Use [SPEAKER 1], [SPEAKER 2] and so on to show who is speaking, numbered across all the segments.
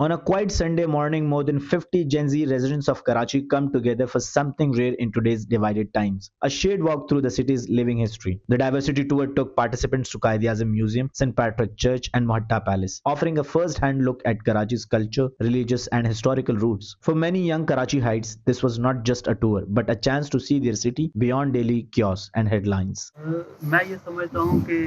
[SPEAKER 1] On a quiet Sunday morning, more than 50 Gen Z residents of Karachi come together for something rare in today's divided times, a shared walk through the city's living history. The diversity tour took participants to Quaid-e-Azam Museum, St. Patrick Church, and Mohatta Palace, offering a first-hand look at Karachi's culture, religious, and historical roots. For many young Karachiites, this was not just a tour, but a chance to see their city beyond daily chaos and headlines.
[SPEAKER 2] میں یہ سمجھتا ہوں کہ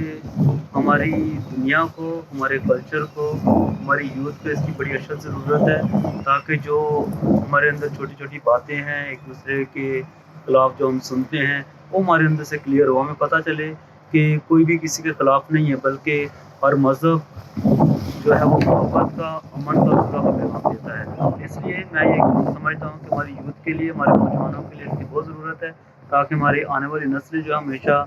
[SPEAKER 2] ہماری دنیا کو، ہمارے culture کو، ہماری یوتھ کو اس کی بڑی اشد ضرورت ہے، تاکہ جو ہمارے اندر چھوٹی چھوٹی باتیں ہیں ایک دوسرے کے خلاف جو ہم سنتے ہیں وہ ہمارے اندر سے کلیئر ہو، ہمیں پتہ چلے کہ کوئی بھی کسی کے خلاف نہیں ہے، بلکہ ہر مذہب جو ہے وہ محبت کا، امن کا، صلح کا پیغام دیتا ہے۔ اس لیے میں یہ سمجھتا ہوں کہ ہماری یوتھ کے لیے، ہمارے نوجوانوں کے لیے اس کی بہت ضرورت ہے، تاکہ ہماری آنے والی نسل جو ہے ہمیشہ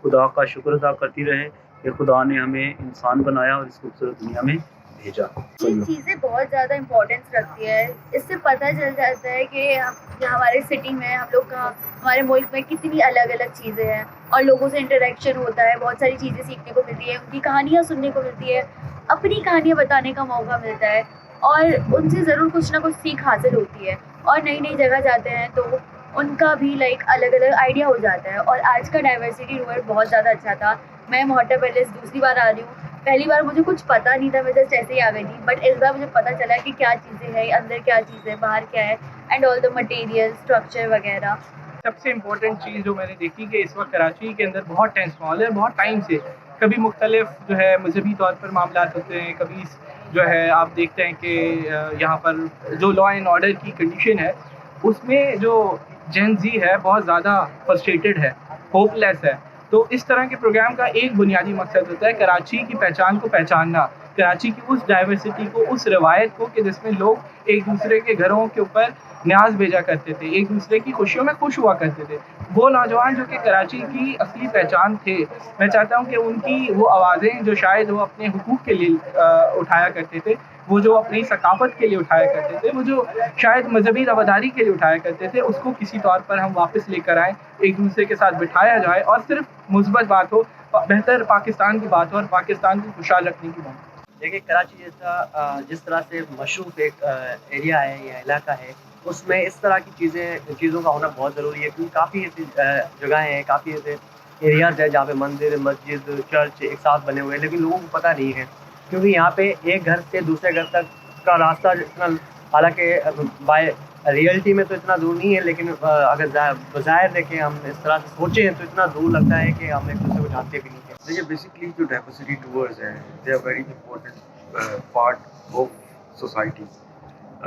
[SPEAKER 2] خدا کا شکر ادا کرتی رہے کہ خدا نے ہمیں انسان بنایا اور اس خوبصورت دنیا میں بھیجا۔
[SPEAKER 3] یہ چیزیں بہت زیادہ امپورٹینس رکھتی ہے، اس سے پتہ چل جاتا ہے کہ ہمارے سٹی میں ہم لوگ کا، ہمارے ملک میں کتنی الگ الگ چیزیں ہیں اور لوگوں سے انٹریکشن ہوتا ہے، بہت ساری چیزیں سیکھنے کو ملتی ہے، ان کی کہانیاں سننے کو ملتی ہے، اپنی کہانیاں بتانے کا موقع ملتا ہے اور ان سے ضرور کچھ نہ کچھ سیکھ حاصل ہوتی ہے، اور نئی نئی جگہ جاتے ہیں تو ان کا بھی الگ الگ آئیڈیا ہو جاتا ہے۔ اور آج کا ڈائیورسٹی ٹور بہت زیادہ اچھا تھا۔ میں موہٹا پیلیس دوسری بار آ رہی ہوں، پہلی بار مجھے کچھ پتا نہیں تھا، میں جسٹ ایسے ہی آ گئی تھی، بٹ اس بار مجھے پتا چلا کہ کیا چیزیں ہیں اندر، کیا چیزیں باہر کیا ہے، and all the material structure وغیرہ۔
[SPEAKER 4] سب سے امپورٹنٹ چیز جو میں نے دیکھی کہ اس وقت کراچی کے اندر بہت ٹینس ماحول ہے، بہت ٹائم سے کبھی مختلف جو ہے مذہبی طور پر معاملات ہوتے ہیں، کبھی جو ہے آپ دیکھتے ہیں کہ یہاں پر جو لا اینڈ آرڈر کی کنڈیشن ہے اس میں جو جین زی ہے بہت زیادہ فرسٹریٹڈ ہے، ہوپ لیس ہے۔ تو اس طرح کے پروگرام کا ایک بنیادی مقصد ہوتا ہے کراچی کی پہچان کو پہچاننا، کراچی کی اس ڈائیورسٹی کو، اس روایت کو کہ جس میں لوگ ایک دوسرے کے گھروں کے اوپر نیاز بھیجا کرتے تھے، ایک دوسرے کی خوشیوں میں خوش ہوا کرتے تھے۔ وہ نوجوان جو کہ کراچی کی اصلی پہچان تھے، میں چاہتا ہوں کہ ان کی وہ آوازیں جو شاید وہ اپنے حقوق کے لیے اٹھایا کرتے تھے، وہ جو اپنی ثقافت کے لیے اٹھایا کرتے تھے، وہ جو شاید مذہبی رواداری کے لیے اٹھایا کرتے تھے، اس کو کسی طور پر ہم واپس لے کر آئیں، ایک دوسرے کے ساتھ بٹھایا جائے اور صرف مثبت بات ہو، بہتر پاکستان کی بات ہو اور پاکستان کو خوشحال رکھنے کی بات ہو۔
[SPEAKER 5] دیکھیے کراچی جیسا جس طرح سے مشروف ایک ایریا ہے یا علاقہ ہے، اس میں اس طرح کی چیزوں کا ہونا بہت ضروری ہے، کیونکہ کافی ایسی جگہیں ہیں، کافی ایسے ایریاز ہیں جہاں پہ مندر، مسجد، چرچ ایک ساتھ بنے ہوئے ہیں، لیکن لوگوں کو پتہ نہیں ہے، کیونکہ یہاں پہ ایک گھر سے دوسرے گھر تک کا راستہ اتنا، حالانکہ بائی ریئلٹی میں تو اتنا دور نہیں ہے، لیکن اگر بظاہر دیکھیں ہم اس طرح سے سوچیں تو اتنا دور لگتا ہے کہ ہم ایک دوسرے کو جانتے بھی نہیں ہیں۔
[SPEAKER 6] دیکھیے بیسکلی جو ڈائیورسٹی ٹورز ہیں they are very important part of society.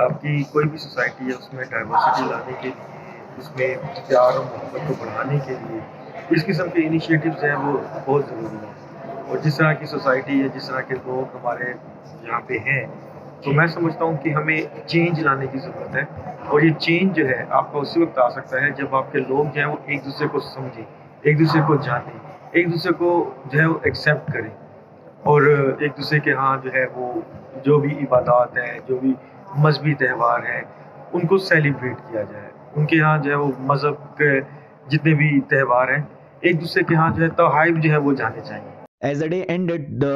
[SPEAKER 6] آپ کی کوئی بھی سوسائٹی ہے اس میں ڈائیورسٹی لانے کے لیے، اس میں پیار اور محبت کو بڑھانے کے لیے اس قسم کے انیشیٹوز ہیں وہ بہت ضروری ہیں۔ اور جس طرح کی سوسائٹی ہے، جس طرح کے لوگ ہمارے یہاں پہ ہیں، تو میں سمجھتا ہوں کہ ہمیں چینج لانے کی ضرورت ہے، اور یہ چینج جو ہے آپ کا اسی وقت آ سکتا ہے جب آپ کے لوگ جو ہیں وہ ایک دوسرے کو سمجھیں، ایک دوسرے کو جانیں، ایک دوسرے کو جو ہے وہ ایکسیپٹ کریں، اور ایک دوسرے کے ہاں جو ہے وہ جو بھی عبادات ہیں، جو بھی مذہبی تہوار ہیں، ان کو سیلیبریٹ کیا جائے، ان کے ہاں جو ہے وہ مذہب کے جتنے بھی تہوار ہیں ایک دوسرے کے ہاں جو ہے تحائف جو ہے وہ جانے چاہیے۔
[SPEAKER 1] As the day ended, the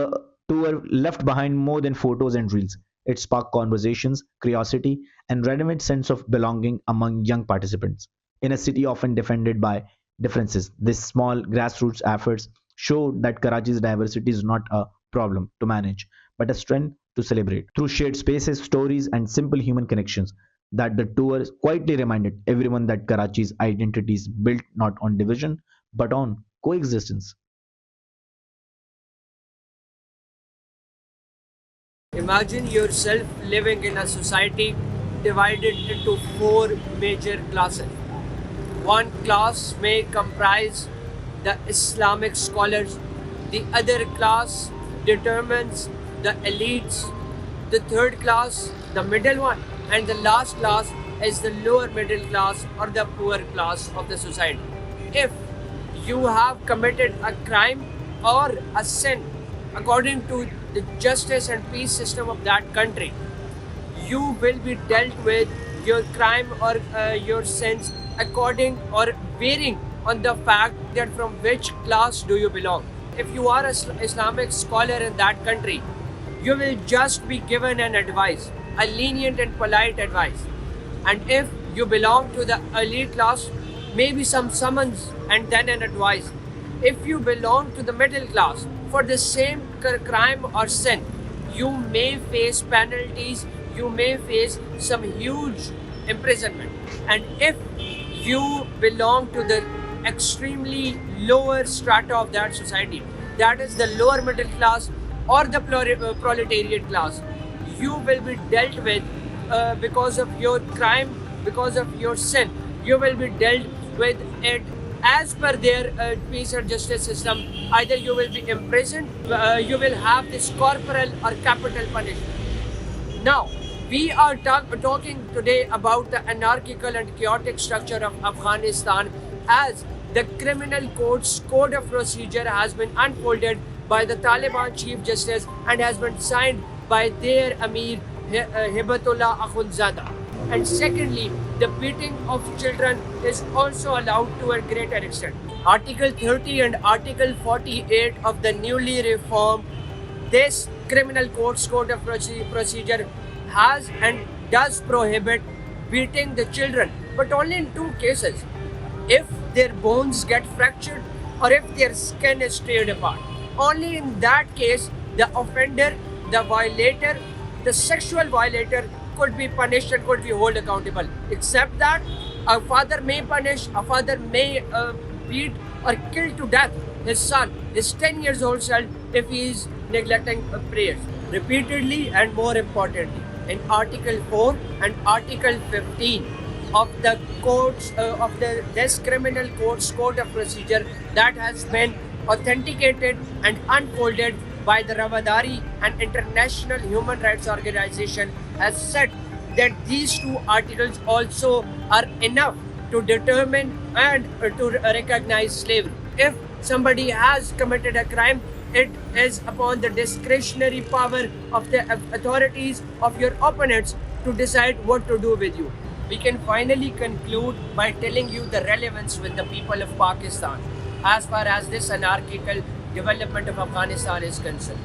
[SPEAKER 1] tour left behind more than photos and reels. It sparked conversations, curiosity, and renewed sense of belonging among young participants. In a city often defended by differences, these small grassroots efforts showed that Karachi's diversity is not a problem to manage, but a strength to celebrate. Through shared spaces, stories, and simple human connections, that the tour quietly reminded everyone that Karachi's identity is built not on division, but on coexistence.
[SPEAKER 7] Imagine yourself living in a society divided into four major classes. One class may comprise the Islamic scholars, the other class determines the elites, the third class, the middle one, and the last class is the lower middle class or the poor class of the society. If you have committed a crime or a sin according to the justice and peace system of that country, you will be dealt with your crime or your sins according or varying on the fact that from which class do you belong. If you are an Islamic scholar in that country, you will just be given an advice a lenient and polite advice. And if you belong to the elite class, maybe some summons and then an advice. If you belong to the middle class, for the same crime or sin, you may face penalties, you may face some huge imprisonment. And if you belong to the extremely lower strata of that society, that is the lower middle class or the proletariat class, you will be dealt with because of your crime, because of your sin. You will be dealt with it as per their peace and justice system. Either you will be imprisoned, you will have this corporal or capital punishment. Now, we are talking today about the anarchical and chaotic structure of Afghanistan, as the criminal code's code of procedure has been unfolded by the Taliban Chief Justice and has been signed by their Amir Hibatullah Akhundzada. And secondly, the beating of children is also allowed to a greater extent. Article 30 and Article 48 of the newly reformed this criminal code's code of procedure has and does prohibit beating the children, but only in two cases: if their bones get fractured or if their skin is teared apart. Only in that case, the offender, the violator, the sexual violator could be punished and could be held accountable. Except that a father may punish, a father may beat or kill to death his son, his 10 years old son, if he is neglecting prayers. Repeatedly and more importantly, in Article 4 and Article 15 of the codes of this criminal code's code of procedure that has been authenticated and unfolded by the Rawadari and International Human Rights Organization, has said that these two articles also are enough to determine and to recognize slavery. If somebody has committed a crime, it is upon the discretionary power of the authorities of your opponents to decide what to do with you. We can finally conclude by telling you the relevance with the people of Pakistan as far as this anarchical development of Afghanistan is concerned.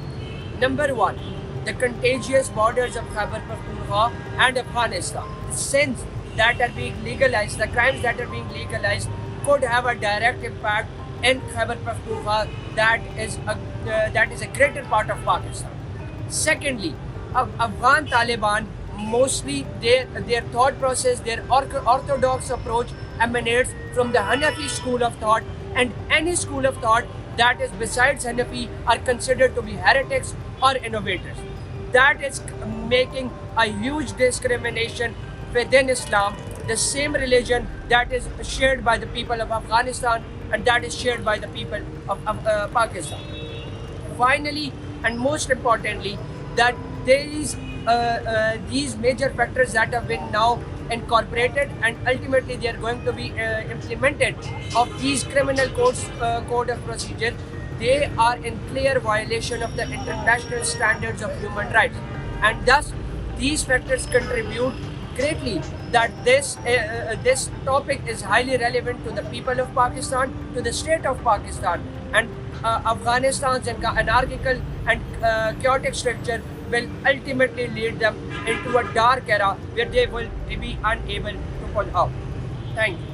[SPEAKER 7] Number one, the contiguous borders of Khyber Pakhtunkhwa and Afghanistan. Sins that are being legalized, the crimes that are being legalized, could have a direct impact in Khyber Pakhtunkhwa that is a greater part of Pakistan. Secondly, Afghan Taliban, mostly their thought process, their orthodox approach emanates from the Hanafi school of thought, and any school of thought that is besides Hanafi are considered to be heretics or innovators. That is making a huge discrimination within Islam, the same religion that is shared by the people of Afghanistan and that is shared by the people of Pakistan. Finally, and most importantly, that there is these major factors that have been now incorporated and ultimately they are going to be implemented of these criminal code of procedure. They are in clear violation of the international standards of human rights, and thus these factors contribute greatly that this topic is highly relevant to the people of Pakistan, to the state of Pakistan, and Afghanistan's anarchical and chaotic structure will ultimately lead them into a dark era where they will be unable to pull out. Thank you.